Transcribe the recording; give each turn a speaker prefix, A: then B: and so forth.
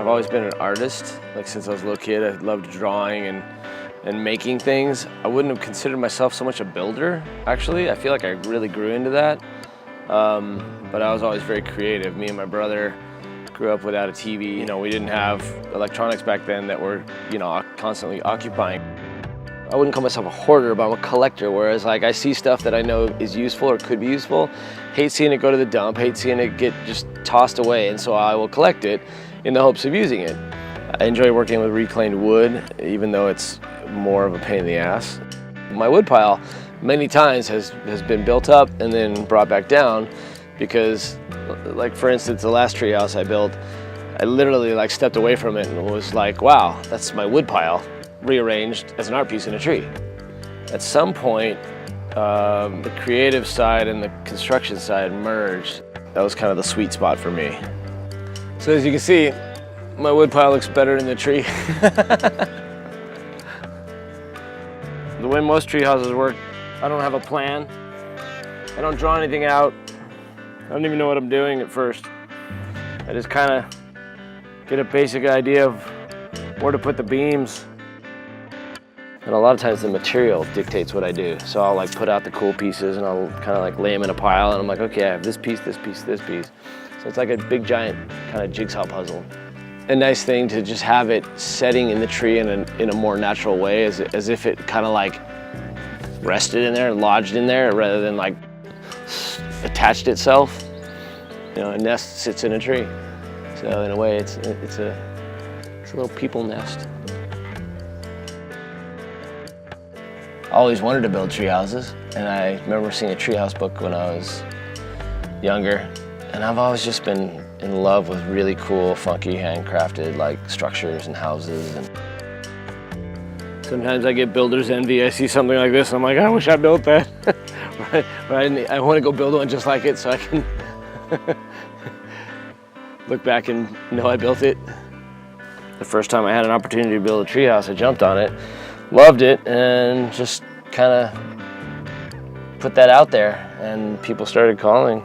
A: always been an artist. Like since I was a little kid, I loved drawing and making things. I wouldn't have considered myself so much a builder, actually. I feel like I really grew into that. But I was always very creative. Me and my brother grew up without a TV. You know, we didn't have electronics back then that were, you know, constantly occupying. I wouldn't call myself a hoarder, but I'm a collector, whereas like I see stuff that I know is useful or could be useful, hate seeing it go to the dump, hate seeing it get just tossed away, and so I will collect it in the hopes of using it. I enjoy working with reclaimed wood, even though it's more of a pain in the ass. My wood pile many times has been built up and then brought back down because, like for instance, the last tree house I built, I literally like stepped away from it and was like, wow, that's my wood pile rearranged as an art piece in a tree. At some point, the creative side and the construction side merged. That was kind of the sweet spot for me. So as you can see, my wood pile looks better in the tree. The way most tree houses work, I don't have a plan. I don't draw anything out. I don't even know what I'm doing at first. I just kind of get a basic idea of where to put the beams. And a lot of times the material dictates what I do. So I'll like put out the cool pieces and I'll kind of like lay them in a pile and I'm like, okay, I have this piece, this piece, this piece. So it's like a big giant kind of jigsaw puzzle. A nice thing to just have it setting in the tree in a more natural way, as if it kind of like rested in there, lodged in there, rather than like attached itself. You know, a nest sits in a tree. So in a way, it's a little people nest. I always wanted to build tree houses, and I remember seeing a treehouse book when I was younger, and I've always just been in love with really cool, funky, handcrafted like structures and houses. And sometimes I get builder's envy. I see something like this, and I'm like, I wish I built that. But I want to go build one just like it so I can look back and know I built it. The first time I had an opportunity to build a treehouse, I jumped on it. Loved it, and just kind of put that out there, and people started calling.